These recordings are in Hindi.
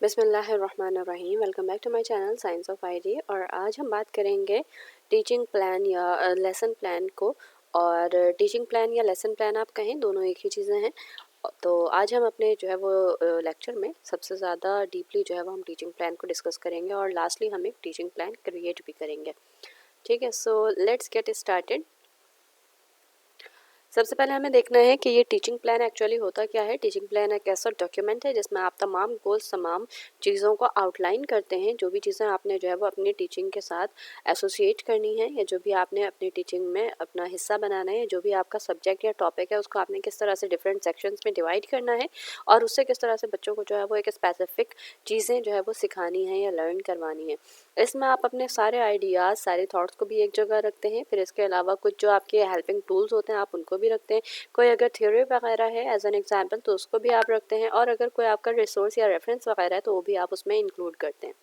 बिस्मिल्लाहिर्रहमानिर्रहीम। Welcome back to my channel science of ID. और आज हम बात करेंगे टीचिंग प्लान या लेसन प्लान को। और टीचिंग प्लान या लेसन प्लान आप कहें, दोनों एक ही चीज़ें हैं। तो आज हम अपने जो है वो लेक्चर में सबसे ज़्यादा डीपली जो है वो हम टीचिंग प्लान को डिस्कस करेंगे और लास्टली हम एक टीचिंग प्लान क्रिएट भी करेंगे। ठीक है, सो लेट्स गेट स्टार्टेड। सबसे पहले हमें देखना है कि ये टीचिंग प्लान एक्चुअली होता क्या है। टीचिंग प्लान एक ऐसा डॉक्यूमेंट है जिसमें आप तमाम गोल्स, तमाम चीज़ों को आउटलाइन करते हैं। जो भी चीज़ें आपने जो है वो अपनी टीचिंग के साथ एसोसिएट करनी है, या जो भी आपने अपनी टीचिंग में अपना हिस्सा बनाना है, जो भी आपका सब्जेक्ट या टॉपिक है, उसको आपने किस तरह से डिफरेंट सेक्शंस में डिवाइड करना है और उससे किस तरह से बच्चों को जो है वो एक स्पेसिफिक चीज़ें जो है वो सिखानी है या लर्न करवानी है। इसमें आप अपने सारे आइडियाज़, सारे थॉट्स को भी एक जगह रखते हैं। फिर इसके अलावा कुछ जो आपके हेल्पिंग टूल्स होते हैं आप उनको भी रखते हैं। कोई अगर थ्योरी वगैरह है एज एन एग्जांपल तो उसको भी आप रखते हैं। और अगर कोई आपका रिसोर्स या रेफरेंस वगैरह है तो वो भी आप उसमें इंक्लूड करते हैं।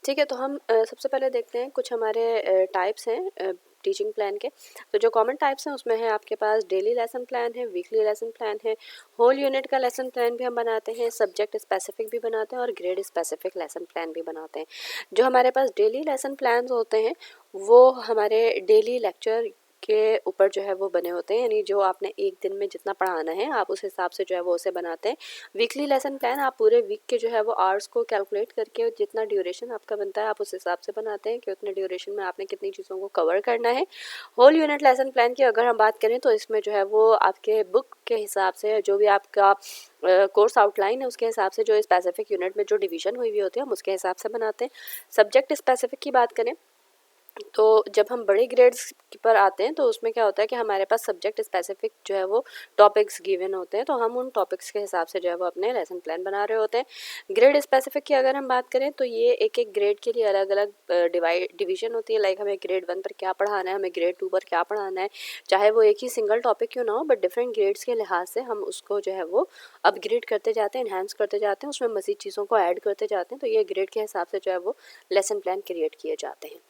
ठीक है, तो हम सबसे पहले देखते हैं कुछ हमारे टाइप्स हैं टीचिंग प्लान के। तो जो कॉमन टाइप्स हैं उसमें है आपके पास डेली लेसन प्लान है, वीकली लेसन प्लान है, होल यूनिट का लेसन प्लान भी हम बनाते हैं, सब्जेक्ट स्पेसिफिक भी बनाते हैं और ग्रेड स्पेसिफिक लेसन प्लान भी बनाते हैं। जो हमारे पास डेली लेसन प्लान होते हैं वो हमारे डेली लेक्चर के ऊपर जो है वो बने होते हैं, यानी जो आपने एक दिन में जितना पढ़ाना है आप उस हिसाब से जो है वो उसे बनाते हैं। वीकली लेसन प्लान आप पूरे वीक के जो है वो आवर्स को कैलकुलेट करके जितना ड्यूरेशन आपका बनता है आप उस हिसाब से बनाते हैं कि उतने ड्यूरेशन में आपने कितनी चीज़ों को कवर करना है। होल यूनिट लेसन प्लान की अगर हम बात करें तो इसमें जो है वो आपके बुक के हिसाब से जो भी आपका कोर्स आउटलाइन है उसके हिसाब से जो स्पेसिफिक यूनिट में जो डिवीजन हुई हुई होती है हम उसके हिसाब से बनाते हैं। सब्जेक्ट स्पेसिफिक की बात करें तो जब हम बड़े ग्रेड्स पर आते हैं तो उसमें क्या होता है कि हमारे पास सब्जेक्ट स्पेसिफिक जो है वो टॉपिक्स गिवन होते हैं, तो हम उन टॉपिक्स के हिसाब से जो है वो अपने लेसन प्लान बना रहे होते हैं। ग्रेड स्पेसिफिक की अगर हम बात करें तो ये एक एक ग्रेड के लिए अलग अलग डिवीजन होती है। लाइक हमें ग्रेड 1 पर क्या पढ़ाना है, हमें ग्रेड 2 पर क्या पढ़ाना है, चाहे वो एक ही सिंगल टॉपिक क्यों ना हो, बट डिफरेंट ग्रेड्स के लिहाज से हम उसको जो है वो अपग्रेड करते जाते हैं, इन्हांस करते जाते हैं, उसमें मज़ीद चीज़ों को ऐड करते जाते हैं। तो ये ग्रेड के हिसाब से जो है वो लेसन प्लान क्रिएट किए जाते हैं।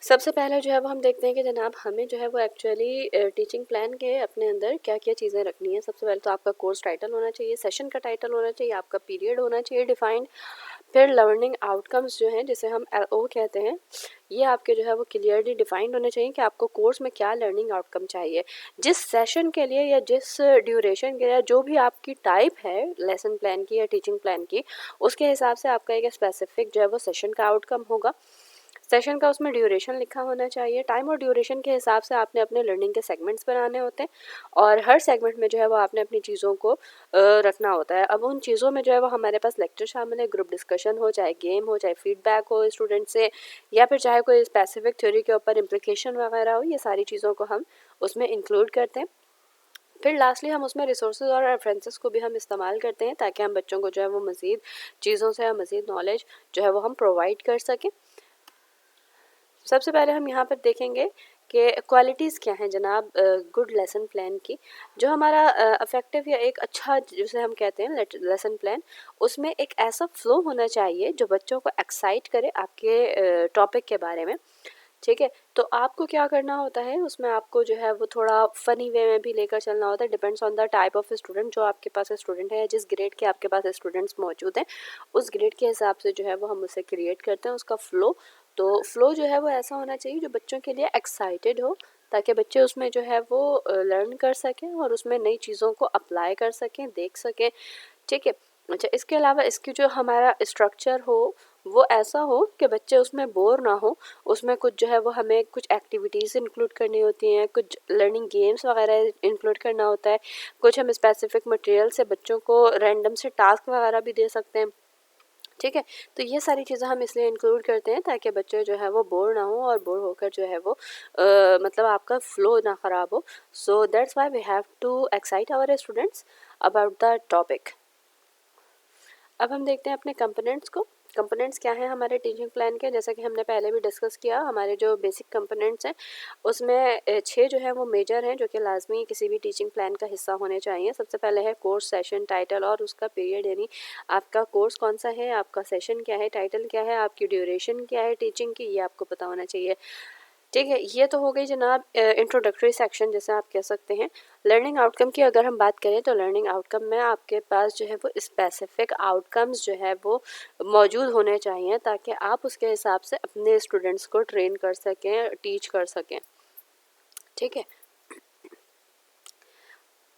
सबसे पहले जो है वो हम देखते हैं कि जनाब हमें जो है वो एक्चुअली टीचिंग प्लान के अपने अंदर क्या क्या चीज़ें रखनी है। सबसे पहले तो आपका कोर्स टाइटल होना चाहिए, सेशन का टाइटल होना चाहिए, आपका पीरियड होना चाहिए डिफाइंड। फिर लर्निंग आउटकम्स जो हैं जिसे हम LO कहते हैं, ये आपके जो है वो क्लियरली डिफाइंड होने चाहिए कि आपको कोर्स में क्या लर्निंग आउटकम चाहिए, जिस सेशन के लिए या जिस ड्यूरेशन के लिए, जो भी आपकी टाइप है लेसन प्लान की या टीचिंग प्लान की, उसके हिसाब से आपका एक स्पेसिफिक जो है वो सेशन का आउटकम होगा। सेशन का उसमें ड्यूरेशन लिखा होना चाहिए। टाइम और ड्यूरेशन के हिसाब से आपने अपने लर्निंग के सेगमेंट्स बनाने होते हैं और हर सेगमेंट में जो है वो आपने अपनी चीज़ों को रखना होता है। अब उन चीज़ों में जो है वो हमारे पास लेक्चर शामिल है, ग्रुप डिस्कशन हो, चाहे गेम हो, चाहे फीडबैक हो स्टूडेंट से, या फिर चाहे कोई स्पेसिफिक थ्योरी के ऊपर इम्प्लीकेशन वगैरह हो, ये सारी चीज़ों को हम उसमें इंक्लूड करते हैं। फिर लास्टली हम उसमें रिसोर्सेज और रेफरेंसेस को भी हम इस्तेमाल करते हैं ताकि हम बच्चों को जो है वो मज़ीद चीज़ों से मज़ीद नॉलेज जो है वो हम प्रोवाइड कर सकें। सबसे पहले हम यहाँ पर देखेंगे कि क्वालिटीज़ क्या हैं जनाब गुड लेसन प्लान की। जो हमारा अफेक्टिव या एक अच्छा जिसे हम कहते हैं लेसन प्लान, उसमें एक ऐसा फ्लो होना चाहिए जो बच्चों को एक्साइट करे आपके टॉपिक के बारे में। ठीक है, तो आपको क्या करना होता है उसमें, आपको जो है वो थोड़ा फ़नी वे में भी लेकर चलना होता है। Depends on the type of student, जो आपके पास स्टूडेंट है, जिस ग्रेड के आपके पास स्टूडेंट्स मौजूद हैं उस ग्रेड के हिसाब से जो है वो हम उसे क्रिएट करते हैं उसका फ़्लो। तो फ़्लो जो है वो ऐसा होना चाहिए जो बच्चों के लिए एक्साइटेड हो, ताकि बच्चे उसमें जो है वो लर्न कर सकें और उसमें नई चीज़ों को अप्लाई कर सकें, देख सकें। ठीक है, अच्छा, इसके अलावा इसकी जो हमारा स्ट्रक्चर हो वो ऐसा हो कि बच्चे उसमें बोर ना हो। उसमें कुछ जो है वो हमें कुछ एक्टिविटीज़ इंक्लूड करनी होती हैं, कुछ लर्निंग गेम्स वगैरह इंक्लूड करना होता है, कुछ हम स्पेसिफिक मटेरियल से बच्चों को रैंडम से टास्क वगैरह भी दे सकते हैं। ठीक है, तो ये सारी चीज़ें हम इसलिए इंक्लूड करते हैं ताकि बच्चे जो है वो बोर ना हो और बोर होकर जो है वो मतलब आपका फ्लो ना ख़राब हो। So that's why we have to excite our students about the topic. अब हम देखते हैं अपने कंपोनेंट्स को। कंपोनेंट्स क्या हैं हमारे टीचिंग प्लान के, जैसा कि हमने पहले भी डिस्कस किया, हमारे जो बेसिक कंपोनेंट्स हैं उसमें 6 जो है वो मेजर हैं जो कि लाजमी किसी भी टीचिंग प्लान का हिस्सा होने चाहिए। सबसे पहले है कोर्स, सेशन, टाइटल और उसका पीरियड, यानी आपका कोर्स कौन सा है, आपका सेशन क्या है, टाइटल क्या है, आपकी ड्यूरेशन क्या है टीचिंग की, ये आपको पता होना चाहिए। ठीक है, ये तो हो गई जनाब इंट्रोडक्टरी सेक्शन जैसे आप कह सकते हैं। लर्निंग आउटकम की अगर हम बात करें तो लर्निंग आउटकम में आपके पास जो है वो स्पेसिफिक आउटकम्स जो है वो मौजूद होने चाहिए, ताकि आप उसके हिसाब से अपने स्टूडेंट्स को ट्रेन कर सकें, टीच कर सकें। ठीक है,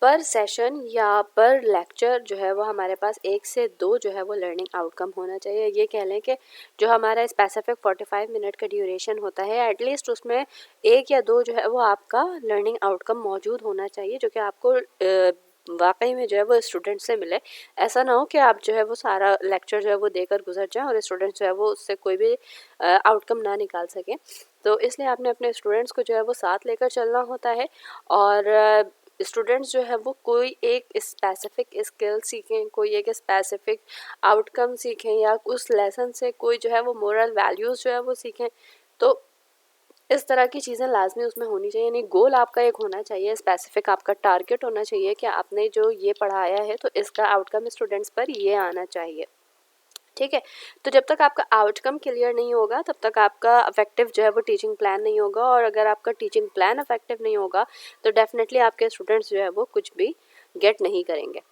पर सेशन या पर लेक्चर जो है वो हमारे पास 1 से 2 जो है वो लर्निंग आउटकम होना चाहिए। ये कह लें कि जो हमारा स्पेसिफिक 45 मिनट का ड्यूरेशन होता है, एटलीस्ट उसमें 1 या 2 जो है वो आपका लर्निंग आउटकम मौजूद होना चाहिए, जो कि आपको वाकई में जो है वो स्टूडेंट से मिले। ऐसा ना हो कि आप जो है वो सारा लेक्चर जो है वो देकर गुजर जाएं और स्टूडेंट जो है वो उससे कोई भी आउटकम ना निकाल सकें। तो इसलिए आपने अपने स्टूडेंट्स को जो है वो साथ लेकर चलना होता है, और स्टूडेंट्स जो है वो कोई एक स्पेसिफिक स्किल सीखें, कोई एक स्पेसिफिक आउटकम सीखें, या उस लेसन से कोई जो है वो मोरल वैल्यूज़ जो है वो सीखें। तो इस तरह की चीज़ें लाजमी उसमें होनी चाहिए। यानी गोल आपका एक होना चाहिए, स्पेसिफिक आपका टारगेट होना चाहिए कि आपने जो ये पढ़ाया है तो इसका आउटकम स्टूडेंट्स पर ये आना चाहिए। ठीक है, तो जब तक आपका आउटकम क्लियर नहीं होगा तब तक आपका इफेक्टिव जो है वो टीचिंग प्लान नहीं होगा, और अगर आपका टीचिंग प्लान इफेक्टिव नहीं होगा तो डेफिनेटली आपके स्टूडेंट्स जो है वो कुछ भी गेट नहीं करेंगे।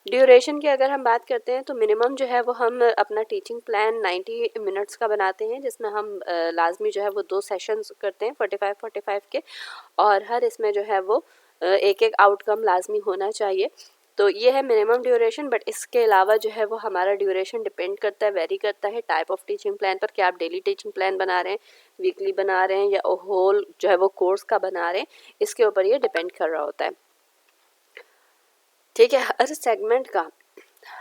ड्यूरेशन की अगर हम बात करते हैं तो मिनिमम जो है वो हम अपना टीचिंग प्लान 90 मिनट्स का बनाते हैं, जिसमें हम लाजमी जो है वो 2 सेशंस करते हैं 45 के, और हर इसमें जो है वो एक एक आउटकम लाजमी होना चाहिए। तो ये है मिनिमम ड्यूरेशन, बट इसके अलावा जो है वो हमारा ड्यूरेशन डिपेंड करता है, वेरी करता है टाइप ऑफ टीचिंग प्लान पर, कि आप डेली टीचिंग प्लान बना रहे हैं, वीकली बना रहे हैं, या होल जो है वो कोर्स का बना रहे हैं, इसके ऊपर ये डिपेंड कर रहा होता है। ठीक है,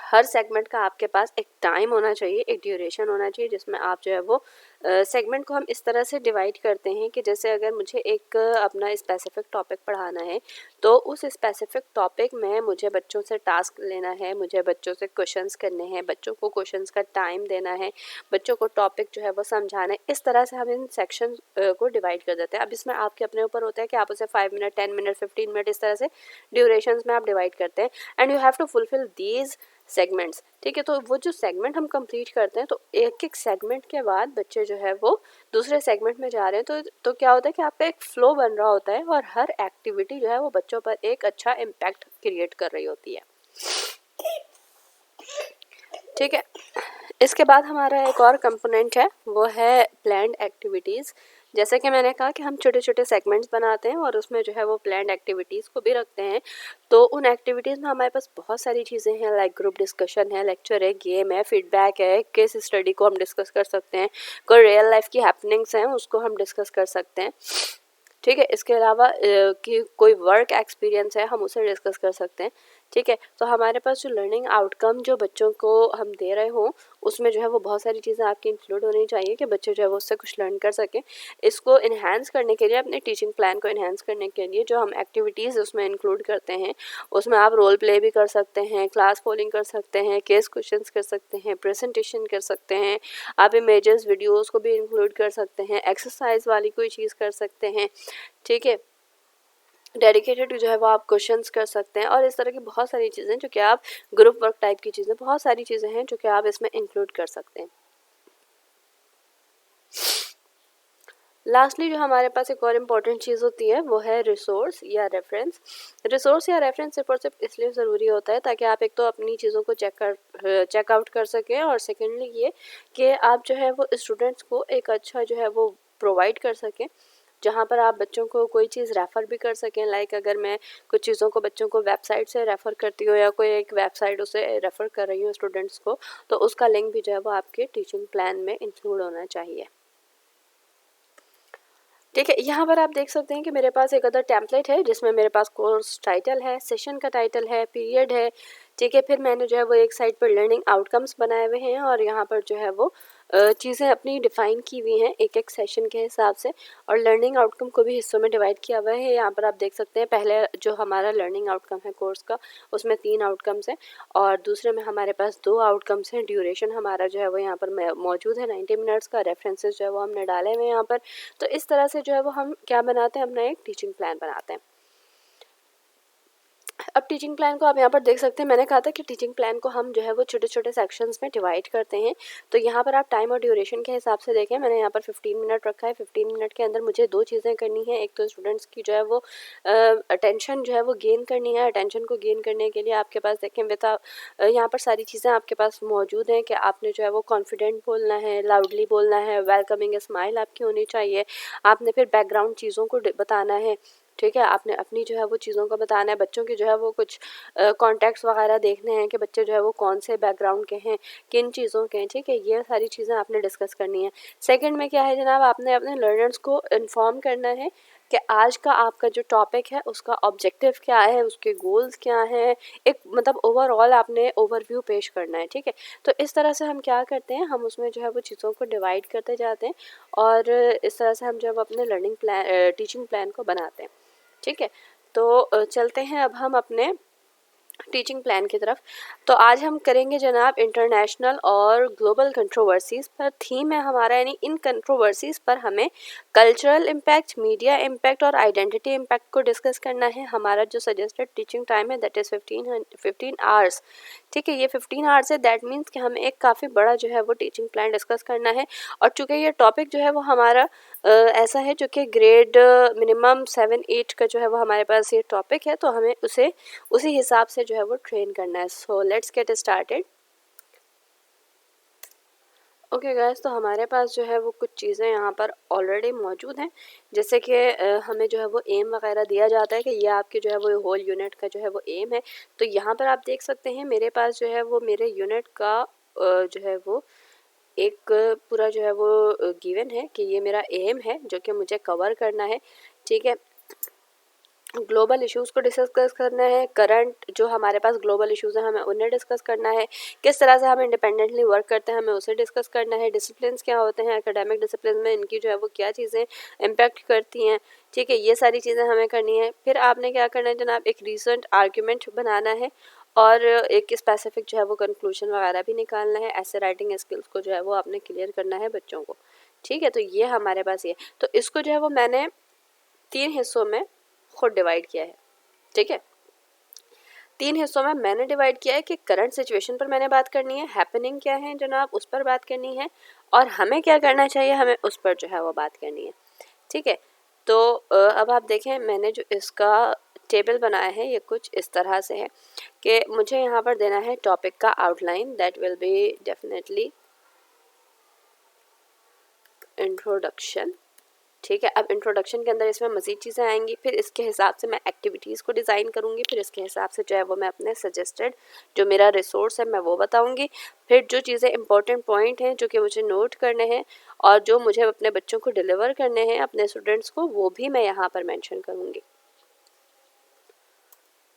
हर सेगमेंट का आपके पास एक टाइम होना चाहिए, एक ड्यूरेशन होना चाहिए, जिसमें आप जो है वो सेगमेंट को हम इस तरह से डिवाइड करते हैं कि जैसे अगर मुझे एक अपना स्पेसिफिक टॉपिक पढ़ाना है, तो उस स्पेसिफिक टॉपिक में मुझे बच्चों से टास्क लेना है, मुझे बच्चों से क्वेश्चंस करने हैं, बच्चों को क्वेश्चंस का टाइम देना है, बच्चों को टॉपिक जो है वो समझाना है। इस तरह से हम इन सेक्शन को डिवाइड कर देते हैं। अब इसमें आपके अपने ऊपर होता है कि आप उसे 5 मिनट, 10 मिनट, 15 मिनट इस तरह से ड्यूरेशंस में आप डिवाइड करते हैं, and you have to fulfil these segments. ठीक है, तो वो जो सेगमेंट हम कंप्लीट करते हैं, तो एक एक सेगमेंट के बाद बच्चे जो है वो दूसरे सेगमेंट में जा रहे हैं, तो क्या होता है कि आपका एक फ्लो बन रहा होता है, और हर एक्टिविटी जो है वो बच्चों पर एक अच्छा इम्पैक्ट क्रिएट कर रही होती है। ठीक है, इसके बाद हमारा एक और कंपोनेंट है, वो है प्लान्ड एक्टिविटीज़। जैसे कि मैंने कहा कि हम छोटे छोटे सेगमेंट्स बनाते हैं और उसमें जो है वो प्लान्ड एक्टिविटीज़ को भी रखते हैं। तो उन एक्टिविटीज़ में हमारे पास बहुत सारी चीज़ें हैं, लाइक ग्रुप डिस्कशन है, लेक्चर है, गेम है, फीडबैक है, केस स्टडी को हम डिस्कस कर सकते हैं, कोई रियल लाइफ की हैपनिंग्स हैं उसको हम डिस्कस कर सकते हैं। ठीक है, इसके अलावा कि कोई वर्क एक्सपीरियंस है हम उसे डिस्कस कर सकते हैं। ठीक है, तो हमारे पास जो लर्निंग आउटकम जो बच्चों को हम दे रहे हों, उसमें जो है वो बहुत सारी चीज़ें आपकी इंक्लूड होनी चाहिए कि बच्चे जो है वो उससे कुछ लर्न कर सकें। इसको इन्हांस करने के लिए, अपने टीचिंग प्लान को इन्हांस करने के लिए जो हम एक्टिविटीज़ उसमें इंक्लूड करते हैं, उसमें आप रोल प्ले भी कर सकते हैं, क्लास पोलिंग कर सकते हैं, केस क्वेश्चंस कर सकते हैं, प्रेजेंटेशन कर सकते हैं, आप इमेजेस वीडियोज़ को भी इंक्लूड कर सकते हैं, एक्सरसाइज वाली कोई चीज़ कर सकते हैं। ठीक है, डेडिकेटेड जो है वो आप क्वेश्चंस कर सकते हैं, और इस तरह की बहुत सारी चीज़ें जो कि आप ग्रुप वर्क टाइप की चीज़ें, बहुत सारी चीज़ें हैं जो कि आप इसमें इंक्लूड कर सकते हैं। लास्टली जो हमारे पास एक और इम्पॉर्टेंट चीज़ होती है वो है रिसोर्स या रेफरेंस। रिसोर्स या रेफरेंस सिर्फ और सिर्फ इसलिए ज़रूरी होता है ताकि आप एक तो अपनी चीज़ों को चेकआउट कर सकें, और सेकेंडली ये कि आप जो है वो स्टूडेंट्स को एक अच्छा जो है वो प्रोवाइड कर सकें, जहाँ पर आप बच्चों को कोई चीज़ रेफ़र भी कर सकें। लाइक अगर मैं कुछ चीज़ों को बच्चों को वेबसाइट से रेफ़र करती हूँ, या कोई एक वेबसाइट उसे रेफ़र कर रही हूँ स्टूडेंट्स को, तो उसका लिंक भी जो है वो आपके टीचिंग प्लान में इंक्लूड होना चाहिए। ठीक है, यहाँ पर आप देख सकते हैं कि मेरे पास एक अदर टेम्पलेट है, जिसमें मेरे पास कोर्स टाइटल है, सेशन का टाइटल है, पीरियड है। ठीक है, फिर मैंने जो है वो एक साइड पर लर्निंग आउटकम्स बनाए हुए हैं, और यहाँ पर जो है वो चीज़ें अपनी डिफ़ाइन की हुई हैं एक एक सेशन के हिसाब से, और लर्निंग आउटकम को भी हिस्सों में डिवाइड किया हुआ है। यहाँ पर आप देख सकते हैं, पहले जो हमारा लर्निंग आउटकम है कोर्स का, उसमें 3 आउटकम्स हैं, और दूसरे में हमारे पास 2 आउटकम्स हैं। ड्यूरेशन हमारा जो है वो यहाँ पर मौजूद है 90 मिनट्स का, रेफरेंसेस जो है वो हमने डाले हुए हैं यहाँ पर। तो इस तरह से जो है वो हम क्या बनाते हैं, अपना एक टीचिंग प्लान बनाते हैं। अब टीचिंग प्लान को आप यहाँ पर देख सकते हैं, मैंने कहा था कि टीचिंग प्लान को हम जो है वो छोटे छोटे सेक्शंस में डिवाइड करते हैं। तो यहाँ पर आप टाइम और ड्यूरेशन के हिसाब से देखें, मैंने यहाँ पर 15 मिनट रखा है। 15 मिनट के अंदर मुझे 2 चीज़ें करनी है। एक तो स्टूडेंट्स की जो है वो अटेंशन जो है वो गेन करनी है। अटेंशन को गेन करने के लिए आपके पास देखें यहाँ पर सारी चीज़ें आपके पास मौजूद हैं कि आपने जो है वो कॉन्फिडेंट बोलना है, लाउडली बोलना है, वेलकमिंग स्माइल आपकी होनी चाहिए। आपने फिर बैकग्राउंड चीज़ों को बताना है, ठीक है। आपने अपनी जो है वो चीज़ों को बताना है। बच्चों की जो है वो कुछ कॉन्टैक्ट्स वगैरह देखने हैं कि बच्चे जो है वो कौन से बैकग्राउंड के हैं, किन चीज़ों के हैं, ठीक है। ये सारी चीज़ें आपने डिस्कस करनी है। सेकंड में क्या है जनाब, आपने अपने लर्नर्स को इन्फॉर्म करना है कि आज का आपका जो टॉपिक है उसका ऑब्जेक्टिव क्या है, उसके गोल्स क्या हैं। एक मतलब ओवरऑल आपने ओवरव्यू पेश करना है, ठीक है। तो इस तरह से हम क्या करते हैं, हम उसमें जो है वो चीज़ों को डिवाइड करते जाते हैं और इस तरह से हम जो है वो अपने लर्निंग प्लान टीचिंग प्लान को बनाते हैं, ठीक है। तो चलते हैं अब हम अपने टीचिंग प्लान की तरफ। तो आज हम करेंगे जनाब इंटरनेशनल और ग्लोबल कंट्रोवर्सीज़ पर। थीम है हमारा, यानी इन कंट्रोवर्सीज़ पर हमें कल्चरल इम्पैक्ट, मीडिया इम्पैक्ट और आइडेंटिटी इम्पैक्ट को डिस्कस करना है। हमारा जो सजेस्टेड टीचिंग टाइम है दैट इज़ 15 आवर्स, ठीक है। ये 15 आवर्स है, दैट मीन्स कि हमें एक काफ़ी बड़ा जो है वो टीचिंग प्लान डिस्कस करना है। और चूँकि ये टॉपिक जो है वो हमारा ऐसा है जो कि ग्रेड मिनिमम 7-8 का जो है वो हमारे पास ये टॉपिक है, तो हमें उसे उसी हिसाब से जो है वो ट्रेन करना है। So let's get started. Okay guys, तो हमारे पास जो है वो कुछ चीज़ें यहाँ पर ऑलरेडी मौजूद हैं, जैसे कि हमें जो है वो एम वगैरह दिया जाता है कि ये आपके जो है वो होल यूनिट का जो है वो एम है। तो यहाँ पर आप देख सकते हैं मेरे पास जो है वो मेरे यूनिट का जो है वो एक पूरा जो है वो गिवन है कि ये मेरा एम है जो कि मुझे कवर करना है, ठीक है। ग्लोबल इश्यूज़ को डिस्कस करना है, करंट जो हमारे पास ग्लोबल इश्यूज़ हैं हमें उन्हें डिस्कस करना है, किस तरह से हम इंडिपेंडेंटली वर्क करते हैं हमें उसे डिस्कस करना है, डिसिप्लिन्स क्या होते हैं एकेडमिक डिसिप्लिन में, इनकी जो है वो क्या चीज़ें इम्पैक्ट करती हैं, ठीक है। ये सारी चीज़ें हमें करनी है। फिर आपने क्या करना है जनाब, एक रीसेंट आर्ग्यूमेंट बनाना है और एक स्पेसिफिक जो है वो कंक्लूजन वगैरह भी निकालना है। ऐसे राइटिंग स्किल्स को जो है वो आपने क्लियर करना है बच्चों को, ठीक है। तो ये हमारे पास ये, तो इसको जो है वो मैंने 3 हिस्सों में खुद डिवाइड किया है, ठीक है। 3 हिस्सों में मैंने डिवाइड किया है कि करंट सिचुएशन पर मैंने बात करनी है, हैपनिंग क्या है जनाब उस पर बात करनी है, और हमें क्या करना चाहिए हमें उस पर जो है वो बात करनी है, ठीक है। तो अब आप देखें मैंने जो इसका टेबल बनाया है ये कुछ इस तरह से है कि मुझे यहाँ पर देना है टॉपिक का outline, that will be definitely introduction, ठीक है। अब इंट्रोडक्शन के अंदर इसमें मज़ीद चीज़ें आएंगी, फिर इसके हिसाब से मैं एक्टिविटीज़ को डिज़ाइन करूँगी, फिर इसके हिसाब से जो है वो मैं अपने सजेस्टेड जो मेरा रिसोर्स है मैं वो बताऊँगी, फिर जो चीज़ें इंपॉर्टेंट पॉइंट हैं जो कि मुझे नोट करने हैं और जो मुझे अपने बच्चों को डिलीवर करने हैं अपने स्टूडेंट्स को, वो भी मैं यहाँ पर मेंशन करूँगी।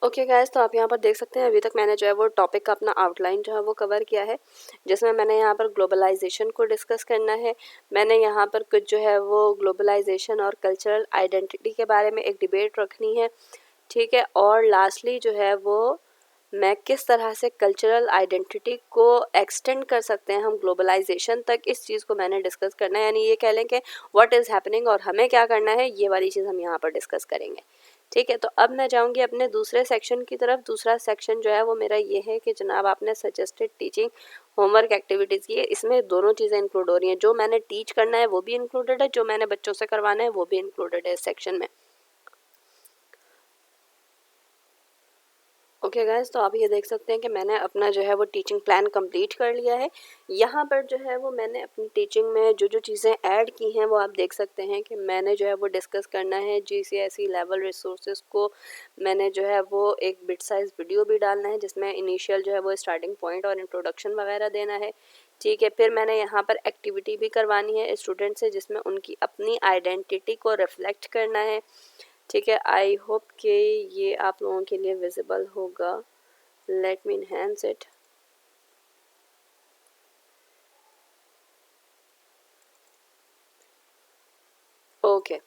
ओके गाइस, तो आप यहाँ पर देख सकते हैं अभी तक मैंने जो है वो टॉपिक का अपना आउटलाइन जो है वो कवर किया है, जिसमें मैंने यहाँ पर ग्लोबलाइजेशन को डिस्कस करना है। मैंने यहाँ पर कुछ जो है वो ग्लोबलाइजेशन और कल्चरल आइडेंटिटी के बारे में एक डिबेट रखनी है, ठीक है। और लास्टली जो है वो मैं किस तरह से कल्चरल आइडेंटिटी को एक्सटेंड कर सकते हैं हम ग्लोबलाइजेशन तक, इस चीज़ को मैंने डिस्कस करना है। यानी ये कह लें कि व्हाट इज़ हैपनिंग और हमें क्या करना है, ये वाली चीज़ हम यहाँ पर डिस्कस करेंगे, ठीक है। तो अब मैं जाऊँगी अपने दूसरे सेक्शन की तरफ। दूसरा सेक्शन जो है वो मेरा ये है कि जनाब आपने सजेस्टेड टीचिंग होमवर्क एक्टिविटीज़ की है, इसमें दोनों चीज़ें इंक्लूड हो रही हैं, जो मैंने टीच करना है वो भी इंक्लूडेड है, जो मैंने बच्चों से करवाना है वो भी इंक्लूडेड है इस सेक्शन में। ओके गाइस, तो आप ये देख सकते हैं कि मैंने अपना जो है वो टीचिंग प्लान कंप्लीट कर लिया है। यहाँ पर जो है वो मैंने अपनी टीचिंग में जो जो चीज़ें ऐड की हैं वो आप देख सकते हैं कि मैंने जो है वो डिस्कस करना है GCSE लेवल रिसोर्सेज को, मैंने जो है वो एक बिट साइज़ वीडियो भी डालना है जिसमें इनिशियल जो है वो स्टार्टिंग पॉइंट और इंट्रोडक्शन वगैरह देना है, ठीक है। फिर मैंने यहाँ पर एक्टिविटी भी करवानी है स्टूडेंट से जिसमें उनकी अपनी आइडेंटिटी को रिफ्लेक्ट करना है, ठीक है। आई होप कि ये आप लोगों के लिए विजिबल होगा। Let me enhance it. Okay,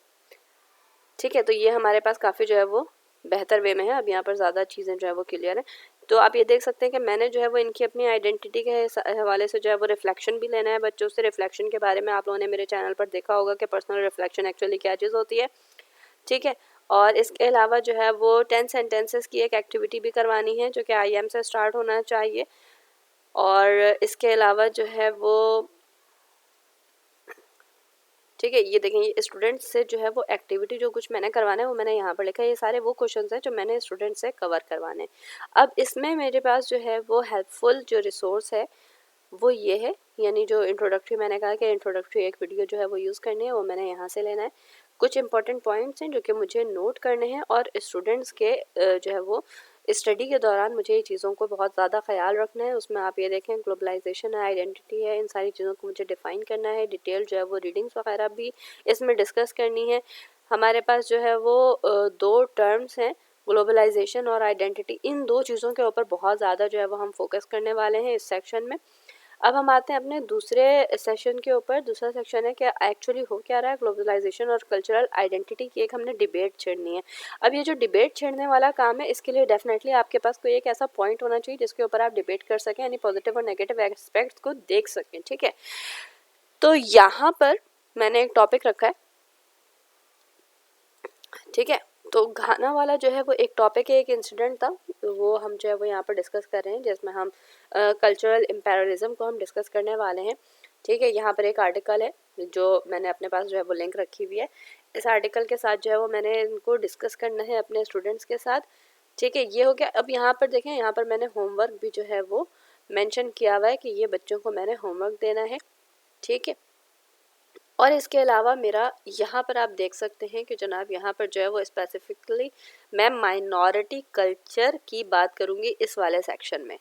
ठीक है। तो ये हमारे पास काफ़ी जो है वो बेहतर वे में है। अब यहाँ पर ज़्यादा चीज़ें जो है वो क्लियर है। तो आप ये देख सकते हैं कि मैंने जो है वो इनकी अपनी आइडेंटिटी के हवाले से जो है वो रिफ्लेक्शन भी लेना है बच्चों से। रिफ्लेक्शन के बारे में आप लोगों ने मेरे चैनल पर देखा होगा कि पर्सनल रिफ्लेक्शन एक्चुअली क्या चीज़ होती है, ठीक है। और इसके अलावा जो है वो 10 सेंटेंसेस की एक एक्टिविटी भी करवानी है जो कि IM से स्टार्ट होना चाहिए। और इसके अलावा जो है वो ठीक है, ये देखें, ये स्टूडेंट से जो है वो एक्टिविटी जो कुछ मैंने करवाना है वो मैंने यहाँ पर लिखा है। ये सारे वो क्वेश्चंस हैं जो मैंने स्टूडेंट से कवर करवाने हैं। अब इसमें मेरे पास जो है वो हेल्पफुल जो रिसोर्स है वो ये है, यानी जो इंट्रोडक्टरी मैंने कहा कि इंट्रोडक्टरी एक वीडियो जो है वो यूज़ करनी है, वो मैंने यहाँ से लेना है। कुछ इंपॉर्टेंट पॉइंट्स हैं जो कि मुझे नोट करने हैं और स्टूडेंट्स के जो है वो स्टडी के दौरान मुझे ये चीज़ों को बहुत ज़्यादा ख्याल रखना है। उसमें आप ये देखें, ग्लोबलाइजेशन है, आइडेंटिटी है, इन सारी चीज़ों को मुझे डिफ़ाइन करना है। डिटेल जो है वो रीडिंग्स वगैरह भी इसमें डिस्कस करनी है। हमारे पास जो है वो दो टर्म्स हैं, ग्लोबलाइजेशन और आइडेंटिटी। इन दो चीज़ों के ऊपर बहुत ज़्यादा जो है वो हम फोकस करने वाले हैं इस सेक्शन में। अब हम आते हैं अपने दूसरे सेशन के ऊपर। दूसरा सेक्शन है कि एक्चुअली हो क्या रहा है, ग्लोबलाइजेशन और कल्चरल आइडेंटिटी की एक हमने डिबेट छेड़नी है। अब ये जो डिबेट छेड़ने वाला काम है, इसके लिए डेफिनेटली आपके पास कोई एक ऐसा पॉइंट होना चाहिए जिसके ऊपर आप डिबेट कर सकें, यानी पॉजिटिव और नेगेटिव एस्पेक्ट्स को देख सकें। ठीक है, तो यहाँ पर मैंने एक टॉपिक रखा है। ठीक है, तो घाना वाला जो है वो एक टॉपिक है, एक इंसिडेंट था, तो वो हम जो है वो यहाँ पर डिस्कस कर रहे हैं, जिसमें हम कल्चरल इम्पेरियलिज्म को हम डिस्कस करने वाले हैं। ठीक है, यहाँ पर एक आर्टिकल है जो मैंने अपने पास जो है वो लिंक रखी हुई है। इस आर्टिकल के साथ जो है वो मैंने इनको डिस्कस करना है अपने स्टूडेंट्स के साथ। ठीक है, ये हो गया। अब यहाँ पर देखें, यहाँ पर मैंने होमवर्क भी जो है वो मेंशन किया हुआ है कि ये बच्चों को मैंने होमवर्क देना है। ठीक है, और इसके अलावा मेरा यहाँ पर आप देख सकते हैं कि जनाब यहाँ पर जो है वो स्पेसिफिकली मैं माइनॉरिटी कल्चर की बात करूँगी इस वाले सेक्शन में।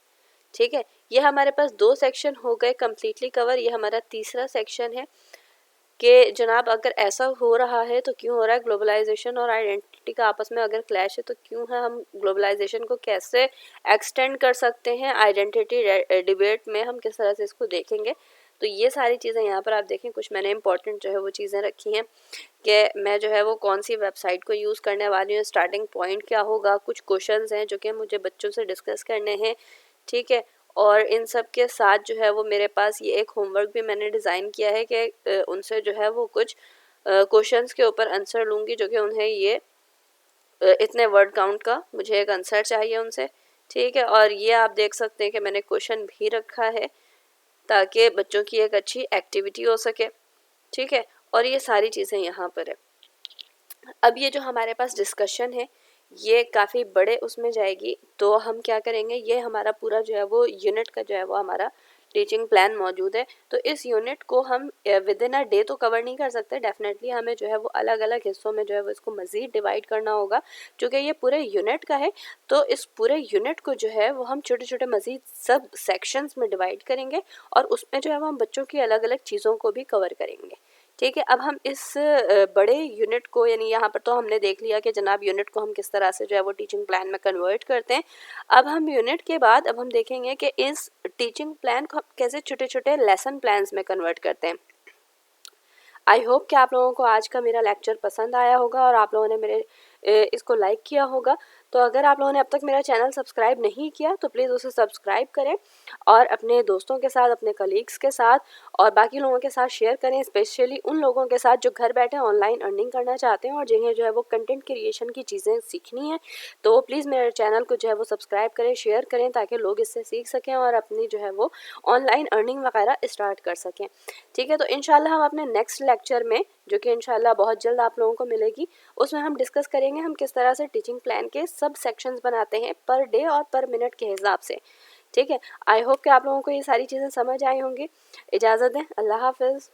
ठीक है, ये हमारे पास दो सेक्शन हो गए कम्प्लीटली कवर। ये हमारा तीसरा सेक्शन है कि जनाब अगर ऐसा हो रहा है तो क्यों हो रहा है, ग्लोबलाइजेशन और आइडेंटिटी का आपस में अगर क्लैश है तो क्यों है, हम ग्लोबलाइजेशन को कैसे एक्सटेंड कर सकते हैं, आइडेंटिटी डिबेट में हम किस तरह से इसको देखेंगे। तो ये सारी चीज़ें यहाँ पर आप देखें, कुछ मैंने इंपॉर्टेंट जो है वो चीज़ें रखी हैं कि मैं जो है वो कौन सी वेबसाइट को यूज़ करने वाली हूँ, स्टार्टिंग पॉइंट क्या होगा, कुछ क्वेश्चंस हैं जो कि मुझे बच्चों से डिस्कस करने हैं। ठीक है, और इन सब के साथ जो है वो मेरे पास ये एक होमवर्क भी मैंने डिज़ाइन किया है कि उनसे जो है वो कुछ क्वेश्चंस के ऊपर आंसर लूँगी जो कि उन्हें ये इतने वर्ड काउंट का मुझे एक आंसर चाहिए उनसे। ठीक है, और ये आप देख सकते हैं कि मैंने क्वेश्चन भी रखा है ताकि बच्चों की एक अच्छी एक्टिविटी हो सके। ठीक है, और ये सारी चीज़ें यहाँ पर है। अब ये जो हमारे पास डिस्कशन है ये काफ़ी बड़े उसमें जाएगी, तो हम क्या करेंगे, ये हमारा पूरा जो है वो यूनिट का जो है वो हमारा टीचिंग प्लान मौजूद है। तो इस यूनिट को हम विद इन अ डे तो कवर नहीं कर सकते, डेफिनेटली हमें जो है वो अलग अलग हिस्सों में जो है वो इसको मज़ीद डिवाइड करना होगा। क्योंकि ये पूरे यूनिट का है तो इस पूरे यूनिट को जो है वो हम छोटे छोटे मज़ीद सब सेक्शंस में डिवाइड करेंगे और उसमें जो है वो हम बच्चों की अलग अलग चीज़ों को भी कवर करेंगे। ठीक है, अब हम इस बड़े यूनिट को, यानी यहाँ पर तो हमने देख लिया कि जनाब यूनिट को हम किस तरह से जो है वो टीचिंग प्लान में कन्वर्ट करते हैं। अब हम यूनिट के बाद अब हम देखेंगे कि इस टीचिंग प्लान को हम कैसे छोटे छोटे लेसन प्लान्स में कन्वर्ट करते हैं। आई होप कि आप लोगों को आज का मेरा लेक्चर पसंद आया होगा और आप लोगों ने मेरे इसको लाइक किया होगा। तो अगर आप लोगों ने अब तक मेरा चैनल सब्सक्राइब नहीं किया तो प्लीज़ उसे सब्सक्राइब करें और अपने दोस्तों के साथ, अपने कलीग्स के साथ और बाकी लोगों के साथ शेयर करें, स्पेशली उन लोगों के साथ जो घर बैठे ऑनलाइन अर्निंग करना चाहते हैं और जिन्हें जो है वो कंटेंट क्रिएशन की चीज़ें सीखनी है। तो वो प्लीज़ मेरे चैनल को जो है वो सब्सक्राइब करें, शेयर करें ताकि लोग इससे सीख सकें और अपनी जो है वो ऑनलाइन अर्निंग वगैरह स्टार्ट कर सकें। ठीक है, तो इंशाल्लाह हम अपने नेक्स्ट लेक्चर में, जो कि इंशाल्लाह बहुत जल्द आप लोगों को मिलेगी, उसमें हम डिस्कस करेंगे हम किस तरह से टीचिंग प्लान के सब सेक्शंस बनाते हैं पर डे और पर मिनट के हिसाब से। ठीक है, आई होप कि आप लोगों को ये सारी चीज़ें समझ आई होंगी। इजाज़त दें, अल्लाह हाफ़िज़।